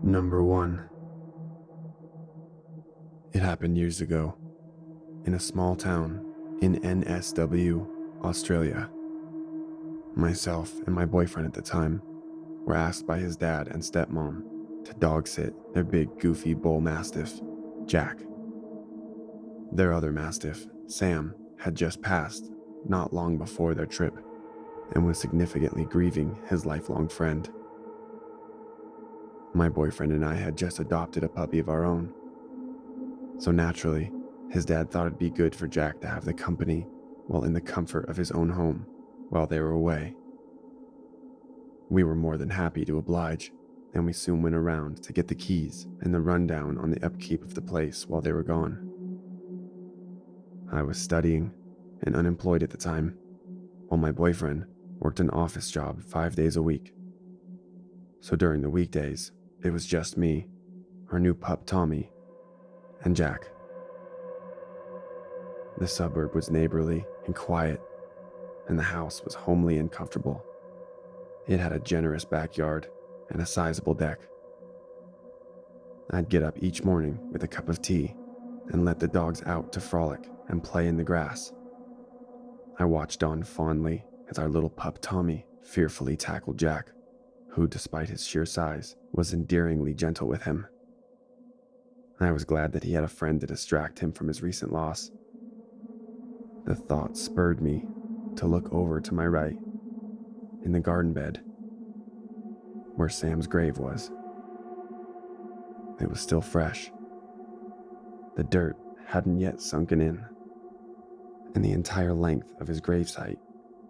Number 1. It happened years ago, in a small town in NSW, Australia. Myself and my boyfriend at the time were asked by his dad and stepmom to dog sit their big goofy bull mastiff, Jack. Their other mastiff, Sam, had just passed not long before their trip and was significantly grieving his lifelong friend. My boyfriend and I had just adopted a puppy of our own, so naturally, his dad thought it'd be good for Jack to have the company while in the comfort of his own home while they were away. We were more than happy to oblige, and we soon went around to get the keys and the rundown on the upkeep of the place while they were gone. I was studying and unemployed at the time, while my boyfriend worked an office job 5 days a week. So during the weekdays, it was just me, our new pup Tommy, and Jack. The suburb was neighborly and quiet, and the house was homely and comfortable. It had a generous backyard and a sizable deck. I'd get up each morning with a cup of tea and let the dogs out to frolic and play in the grass. I watched on fondly as our little pup Tommy fearfully tackled Jack, who, despite his sheer size, was endearingly gentle with him. I was glad that he had a friend to distract him from his recent loss. The thought spurred me to look over to my right, in the garden bed, where Sam's grave was. It was still fresh. The dirt hadn't yet sunken in, and the entire length of his gravesite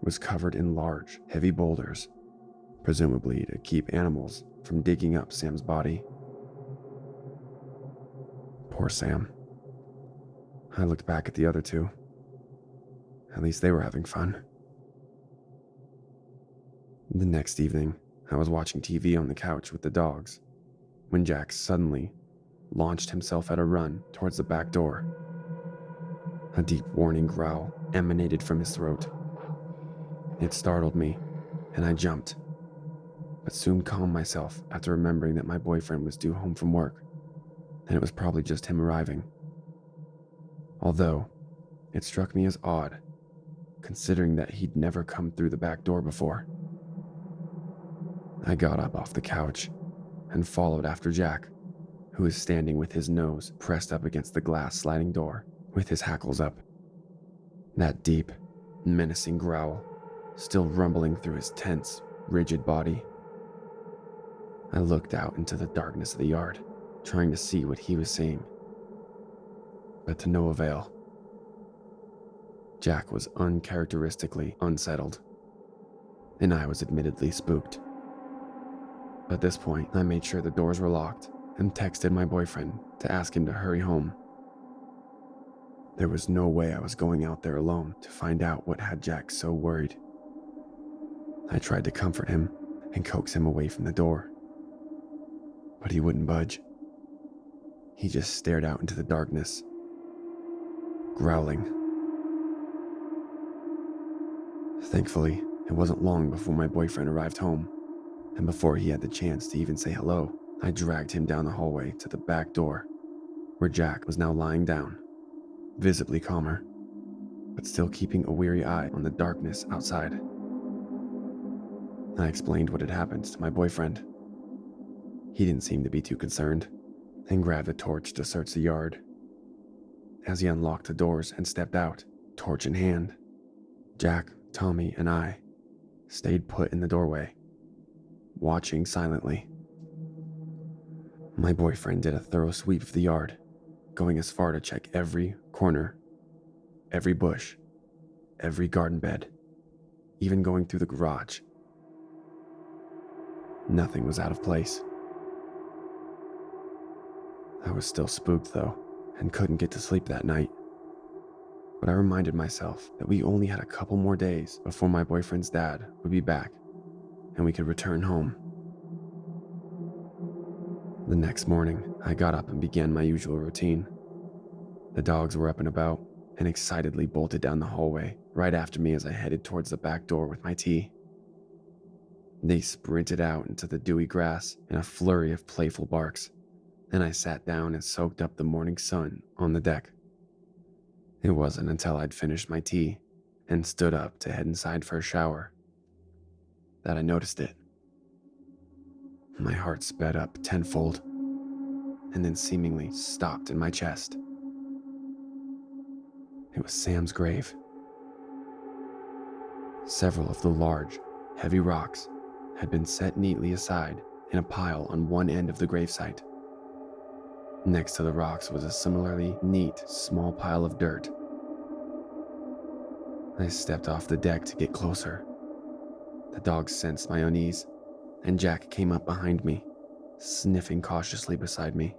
was covered in large, heavy boulders, presumably to keep animals from digging up Sam's body. Poor Sam. I looked back at the other two. At least they were having fun. The next evening, I was watching TV on the couch with the dogs when Jack suddenly launched himself at a run towards the back door. A deep warning growl emanated from his throat. It startled me, and I jumped, but soon calmed myself after remembering that my boyfriend was due home from work, and it was probably just him arriving. Although, it struck me as odd, considering that he'd never come through the back door before. I got up off the couch and followed after Jack, who was standing with his nose pressed up against the glass sliding door with his hackles up. That deep, menacing growl still rumbling through his tense, rigid body. I looked out into the darkness of the yard, trying to see what he was saying, but to no avail. Jack was uncharacteristically unsettled, and I was admittedly spooked. At this point, I made sure the doors were locked and texted my boyfriend to ask him to hurry home. There was no way I was going out there alone to find out what had Jack so worried. I tried to comfort him and coax him away from the door, but he wouldn't budge. He just stared out into the darkness, growling. Thankfully, it wasn't long before my boyfriend arrived home, and before he had the chance to even say hello, I dragged him down the hallway to the back door, where Jack was now lying down, visibly calmer, but still keeping a weary eye on the darkness outside. I explained what had happened to my boyfriend. He didn't seem to be too concerned, and grabbed a torch to search the yard. As he unlocked the doors and stepped out, torch in hand, Jack, Tommy, and I stayed put in the doorway, watching silently. My boyfriend did a thorough sweep of the yard, going as far to check every corner, every bush, every garden bed, even going through the garage. Nothing was out of place. I was still spooked though, and couldn't get to sleep that night. But I reminded myself that we only had a couple more days before my boyfriend's dad would be back, and we could return home. The next morning, I got up and began my usual routine. The dogs were up and about, and excitedly bolted down the hallway right after me as I headed towards the back door with my tea. They sprinted out into the dewy grass in a flurry of playful barks, and I sat down and soaked up the morning sun on the deck. It wasn't until I'd finished my tea and stood up to head inside for a shower that I noticed it. My heart sped up tenfold and then seemingly stopped in my chest. It was Sam's grave. Several of the large, heavy rocks had been set neatly aside in a pile on one end of the gravesite. Next to the rocks was a similarly neat, small pile of dirt. I stepped off the deck to get closer. The dogs sensed my unease, and Jack came up behind me, sniffing cautiously beside me.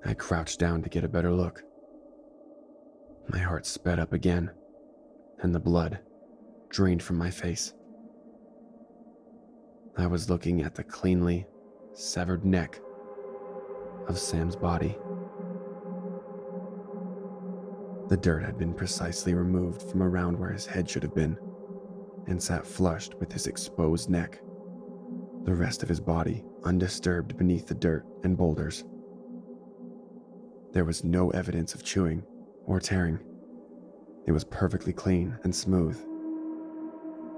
I crouched down to get a better look. My heart sped up again, and the blood drained from my face. I was looking at the cleanly severed neck of Sam's body. The dirt had been precisely removed from around where his head should have been, and sat flushed with his exposed neck, the rest of his body undisturbed beneath the dirt and boulders. There was no evidence of chewing or tearing. It was perfectly clean and smooth,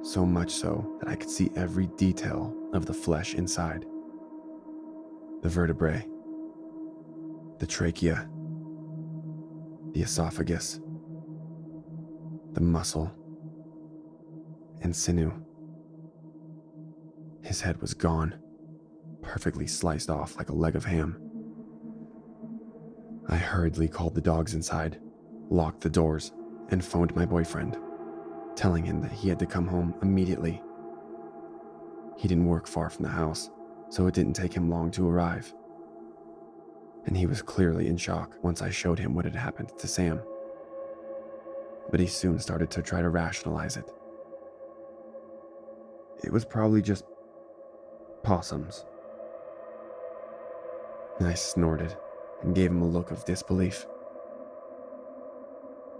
so much so that I could see every detail of the flesh inside. The vertebrae, the trachea, the esophagus, the muscle, and sinew. His head was gone, perfectly sliced off like a leg of ham. I hurriedly called the dogs inside, locked the doors, and phoned my boyfriend, telling him that he had to come home immediately. He didn't work far from the house, so it didn't take him long to arrive. And he was clearly in shock once I showed him what had happened to Sam. But he soon started to try to rationalize it. It was probably just possums. I snorted and gave him a look of disbelief.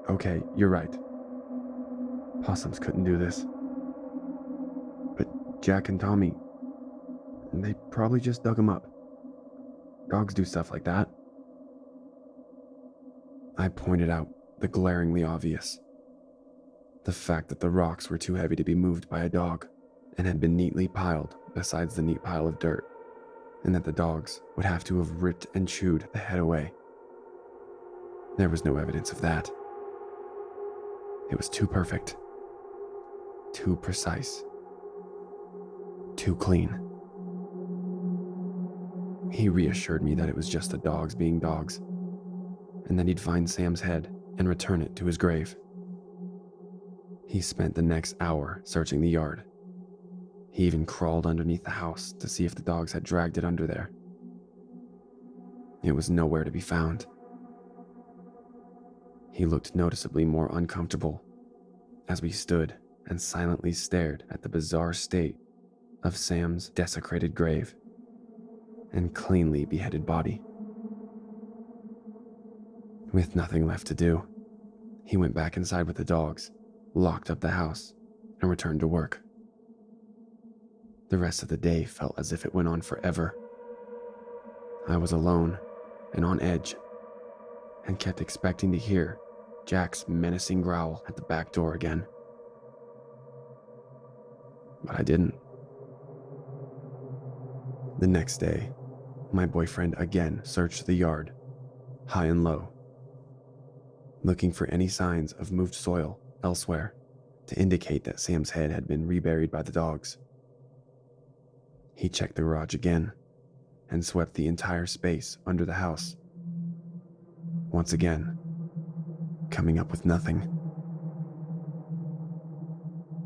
Okay, you're right. Possums couldn't do this. But Jack and Tommy, they probably just dug him up. Dogs do stuff like that. I pointed out the glaringly obvious. The fact that the rocks were too heavy to be moved by a dog and had been neatly piled besides the neat pile of dirt, and that the dogs would have to have ripped and chewed the head away. There was no evidence of that. It was too perfect, too precise, too clean. He reassured me that it was just the dogs being dogs, and that he'd find Sam's head and return it to his grave. He spent the next hour searching the yard. He even crawled underneath the house to see if the dogs had dragged it under there. It was nowhere to be found. He looked noticeably more uncomfortable as we stood and silently stared at the bizarre state of Sam's desecrated grave and cleanly beheaded body. With nothing left to do, he went back inside with the dogs, locked up the house, and returned to work. The rest of the day felt as if it went on forever. I was alone and on edge, and kept expecting to hear Jack's menacing growl at the back door again. But I didn't. The next day, my boyfriend again searched the yard, high and low, looking for any signs of moved soil elsewhere to indicate that Sam's head had been reburied by the dogs. He checked the garage again and swept the entire space under the house. Once again, coming up with nothing.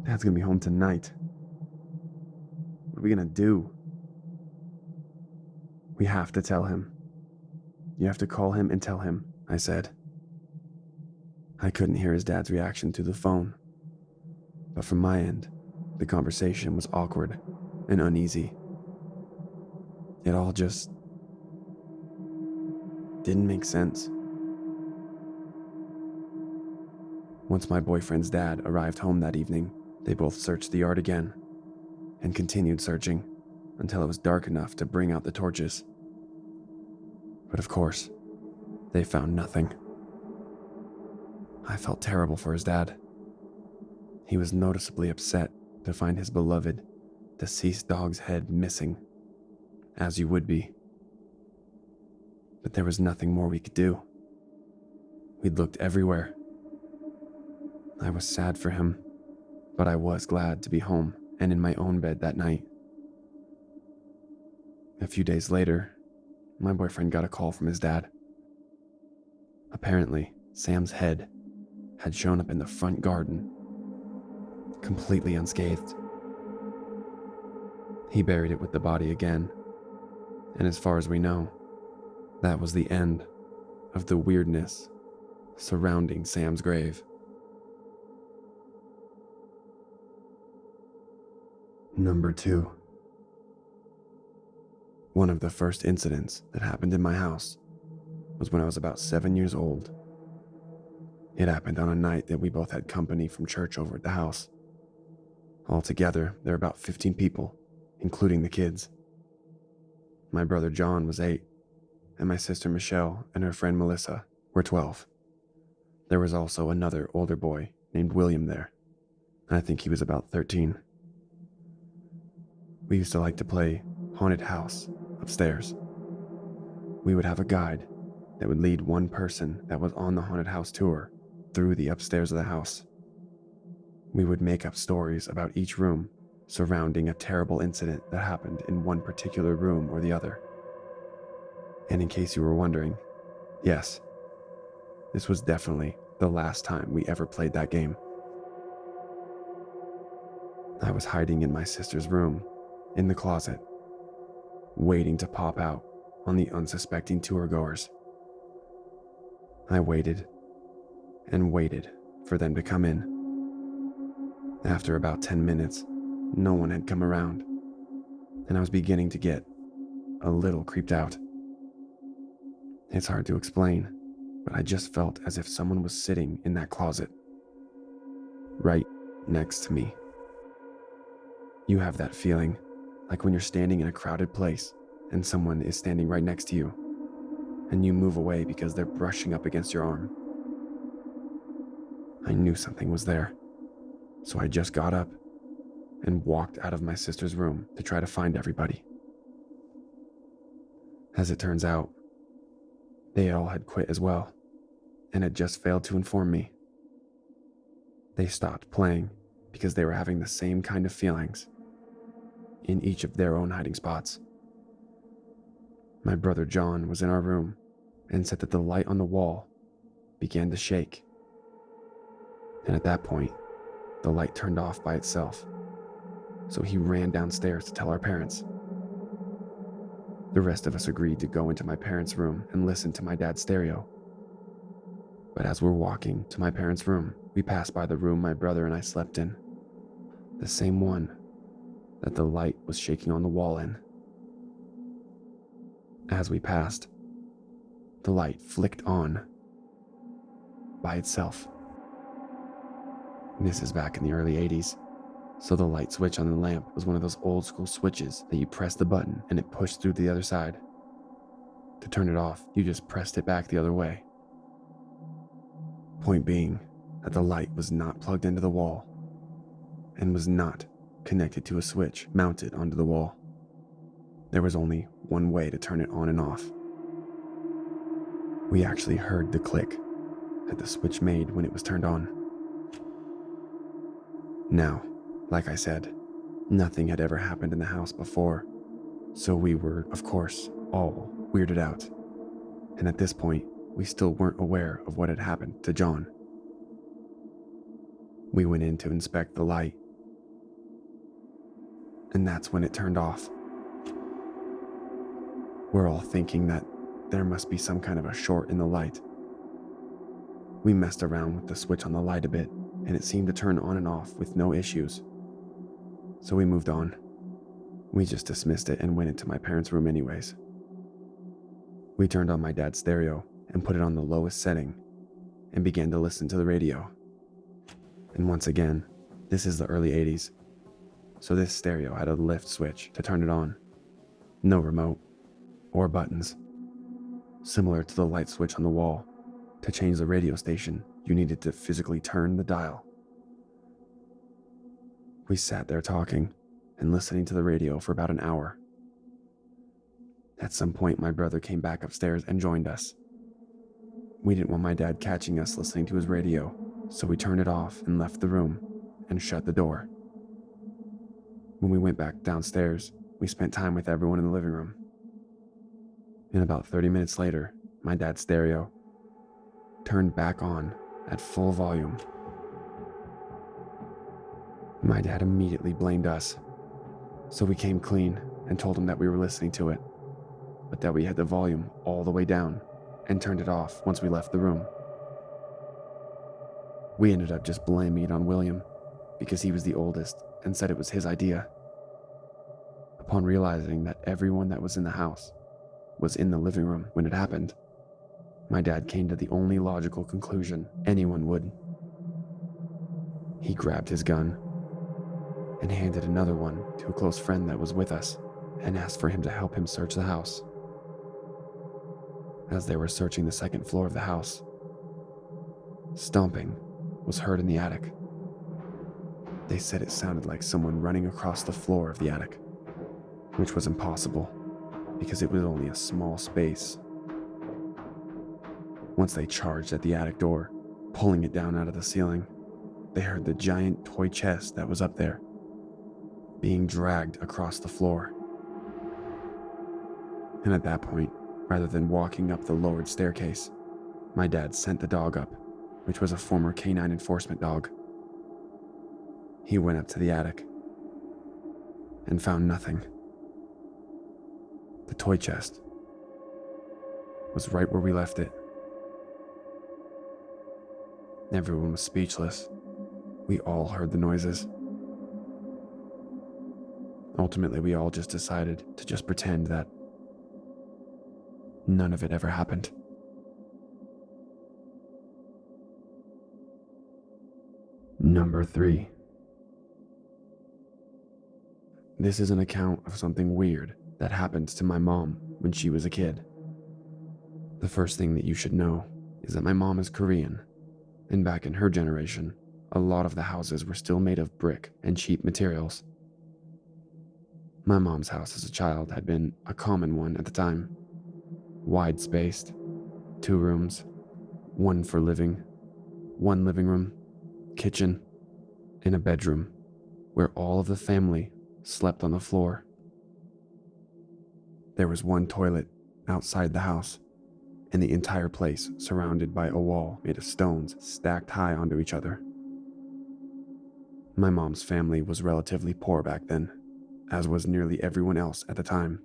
Dad's gonna be home tonight. What are we gonna do? We have to tell him. You have to call him and tell him, I said. I couldn't hear his dad's reaction to the phone, but from my end, the conversation was awkward and uneasy. It all just didn't make sense. Once my boyfriend's dad arrived home that evening, they both searched the yard again, and continued searching until it was dark enough to bring out the torches. But of course, they found nothing. I felt terrible for his dad. He was noticeably upset to find his beloved, deceased dog's head missing, as you would be. But there was nothing more we could do. We'd looked everywhere. I was sad for him, but I was glad to be home and in my own bed that night. A few days later, my boyfriend got a call from his dad. Apparently, Sam's head had shown up in the front garden, completely unscathed. He buried it with the body again, and as far as we know, that was the end of the weirdness surrounding Sam's grave. Number 2. One of the first incidents that happened in my house was when I was about 7 years old. It happened on a night that we both had company from church over at the house. Altogether, there were about 15 people, including the kids. My brother John was 8, and my sister Michelle and her friend Melissa were 12. There was also another older boy named William there. I think he was about 13. We used to like to play haunted house upstairs. We would have a guide that would lead one person that was on the haunted house tour through the upstairs of the house. We would make up stories about each room surrounding a terrible incident that happened in one particular room or the other. And in case you were wondering, yes, this was definitely the last time we ever played that game. I was hiding in my sister's room, in the closet, waiting to pop out on the unsuspecting tour goers. I waited and waited for them to come in. After about 10 minutes, no one had come around, and I was beginning to get a little creeped out. It's hard to explain, but I just felt as if someone was sitting in that closet, right next to me. You have that feeling, like when you're standing in a crowded place and someone is standing right next to you, and you move away because they're brushing up against your arm. I knew something was there, so I just got up and walked out of my sister's room to try to find everybody. As it turns out, they all had quit as well, and had just failed to inform me. They stopped playing because they were having the same kind of feelings in each of their own hiding spots. My brother John was in our room and said that the light on the wall began to shake. And at that point, the light turned off by itself. So he ran downstairs to tell our parents. The rest of us agreed to go into my parents' room and listen to my dad's stereo. But as we're walking to my parents' room, we passed by the room my brother and I slept in. The same one that the light was shaking on the wall in. As we passed, the light flicked on by itself. This is back in the early 80s, so the light switch on the lamp was one of those old school switches that you press the button and it pushed through to the other side. To turn it off, you just pressed it back the other way. Point being that the light was not plugged into the wall and was not connected to a switch mounted onto the wall. There was only one way to turn it on and off. We actually heard the click that the switch made when it was turned on. Now, like I said, nothing had ever happened in the house before, so we were, of course, all weirded out. And at this point, we still weren't aware of what had happened to John. We went in to inspect the light, and that's when it turned off. We're all thinking that there must be some kind of a short in the light. We messed around with the switch on the light a bit, and it seemed to turn on and off with no issues. So we moved on. We just dismissed it and went into my parents' room anyways. We turned on my dad's stereo and put it on the lowest setting and began to listen to the radio. And once again, this is the early 80s, so this stereo had a lift switch to turn it on. No remote or buttons. Similar to the light switch on the wall, to change the radio station, you needed to physically turn the dial. We sat there talking and listening to the radio for about an hour. At some point, my brother came back upstairs and joined us. We didn't want my dad catching us listening to his radio, so we turned it off and left the room and shut the door. When we went back downstairs, we spent time with everyone in the living room. And about 30 minutes later, my dad's stereo turned back on at full volume. My dad immediately blamed us, so we came clean and told him that we were listening to it, but that we had the volume all the way down and turned it off once we left the room. We ended up just blaming it on William because he was the oldest and said it was his idea. Upon realizing that everyone that was in the house was in the living room when it happened, my dad came to the only logical conclusion anyone would. He grabbed his gun and handed another one to a close friend that was with us and asked for him to help him search the house. As they were searching the second floor of the house, stomping was heard in the attic. They said it sounded like someone running across the floor of the attic, which was impossible because it was only a small space. Once they charged at the attic door, pulling it down out of the ceiling, they heard the giant toy chest that was up there being dragged across the floor. And at that point, rather than walking up the lowered staircase, my dad sent the dog up, which was a former canine enforcement dog. He went up to the attic and found nothing. The toy chest was right where we left it. Everyone was speechless. We all heard the noises. Ultimately, we all just decided to just pretend that none of it ever happened. Number 3. This is an account of something weird that happened to my mom when she was a kid. The first thing that you should know is that my mom is Korean, and back in her generation, a lot of the houses were still made of brick and cheap materials. My mom's house as a child had been a common one at the time. Wide-spaced, 2 rooms, 1 for living, 1 living room, kitchen, and a bedroom where all of the family slept on the floor. There was 1 toilet outside the house, and the entire place surrounded by a wall made of stones stacked high onto each other. My mom's family was relatively poor back then, as was nearly everyone else at the time.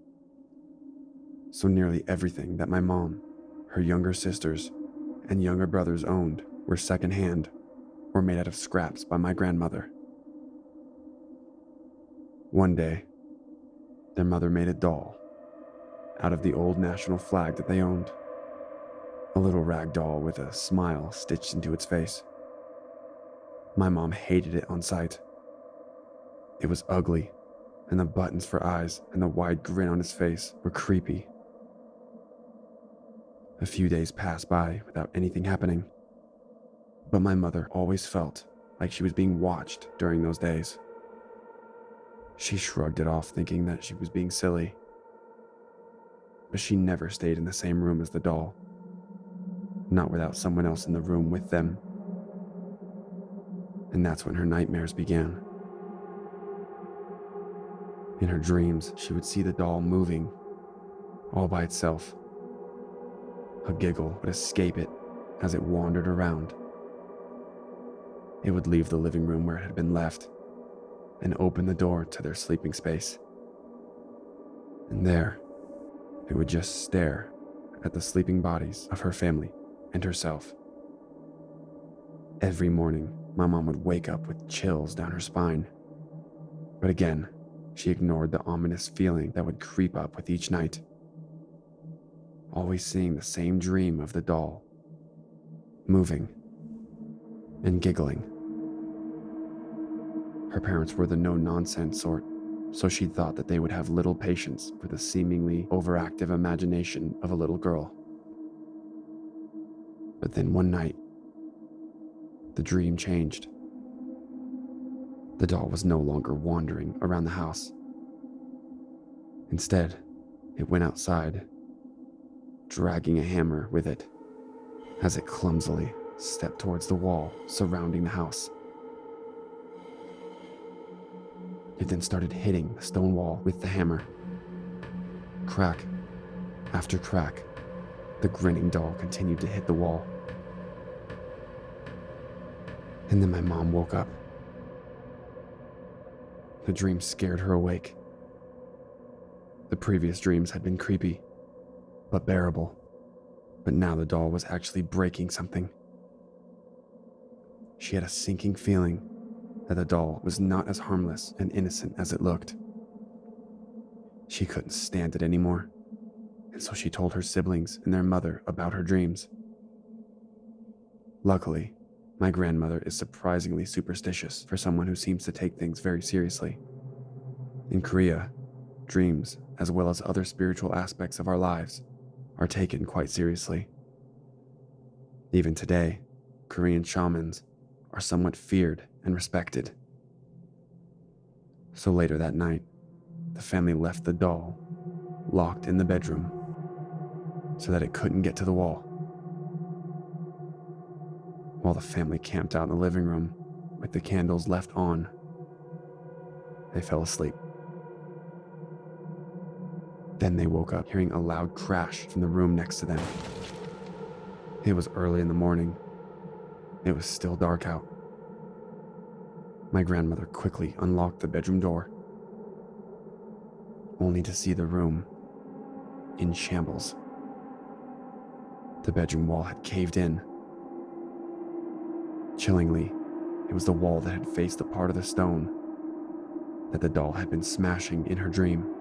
So nearly everything that my mom, her younger sisters, and younger brothers owned were secondhand or made out of scraps by my grandmother. One day, their mother made a doll out of the old national flag that they owned. A little rag doll with a smile stitched into its face. My mom hated it on sight. It was ugly, and the buttons for eyes and the wide grin on his face were creepy. A few days passed by without anything happening, but my mother always felt like she was being watched during those days. She shrugged it off, thinking that she was being silly, but she never stayed in the same room as the doll, not without someone else in the room with them. And that's when her nightmares began. In her dreams, she would see the doll moving all by itself. A giggle would escape it as it wandered around. It would leave the living room where it had been left and open the door to their sleeping space. And there, it would just stare at the sleeping bodies of her family and herself. Every morning, my mom would wake up with chills down her spine. But again, she ignored the ominous feeling that would creep up with each night. Always seeing the same dream of the doll, moving and giggling. Her parents were the no-nonsense sort, so she thought that they would have little patience for the seemingly overactive imagination of a little girl. But then one night, the dream changed. The doll was no longer wandering around the house. Instead, it went outside, dragging a hammer with it, as it clumsily stepped towards the wall surrounding the house. It then started hitting the stone wall with the hammer. Crack after crack, the grinning doll continued to hit the wall. And then my mom woke up. The dream scared her awake. The previous dreams had been creepy, but bearable. But now the doll was actually breaking something. She had a sinking feeling that the doll was not as harmless and innocent as it looked. She couldn't stand it anymore, and so she told her siblings and their mother about her dreams. Luckily, my grandmother is surprisingly superstitious for someone who seems to take things very seriously. In Korea, dreams, as well as other spiritual aspects of our lives, are taken quite seriously. Even today, Korean shamans are somewhat feared and respected. So later that night, the family left the doll locked in the bedroom so that it couldn't get to the wall. While the family camped out in the living room with the candles left on, they fell asleep. Then they woke up hearing a loud crash from the room next to them. It was early in the morning. It was still dark out. My grandmother quickly unlocked the bedroom door, only to see the room in shambles. The bedroom wall had caved in. Chillingly, it was the wall that had faced the part of the stone that the doll had been smashing in her dream.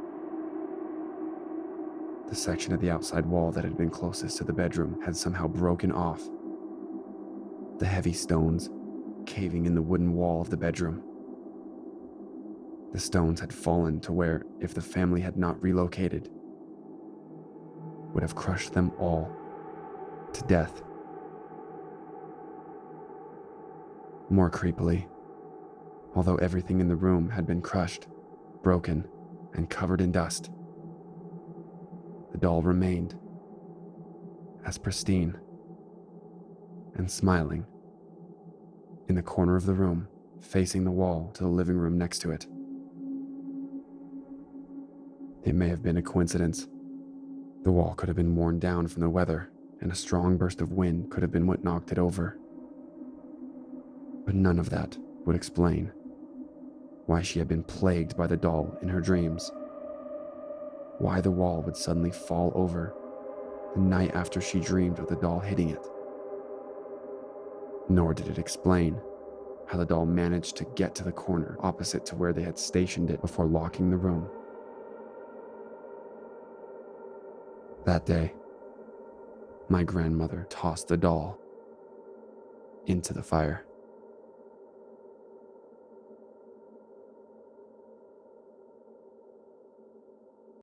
The section of the outside wall that had been closest to the bedroom had somehow broken off, the heavy stones caving in the wooden wall of the bedroom. The stones had fallen to where, if the family had not relocated, would have crushed them all to death. More creepily, although everything in the room had been crushed, broken, and covered in dust, the doll remained as pristine and smiling in the corner of the room, facing the wall to the living room next to it. It may have been a coincidence. The wall could have been worn down from the weather, and a strong burst of wind could have been what knocked it over. But none of that would explain why she had been plagued by the doll in her dreams. Why the wall would suddenly fall over the night after she dreamed of the doll hitting it. Nor did it explain how the doll managed to get to the corner opposite to where they had stationed it before locking the room. That day, my grandmother tossed the doll into the fire.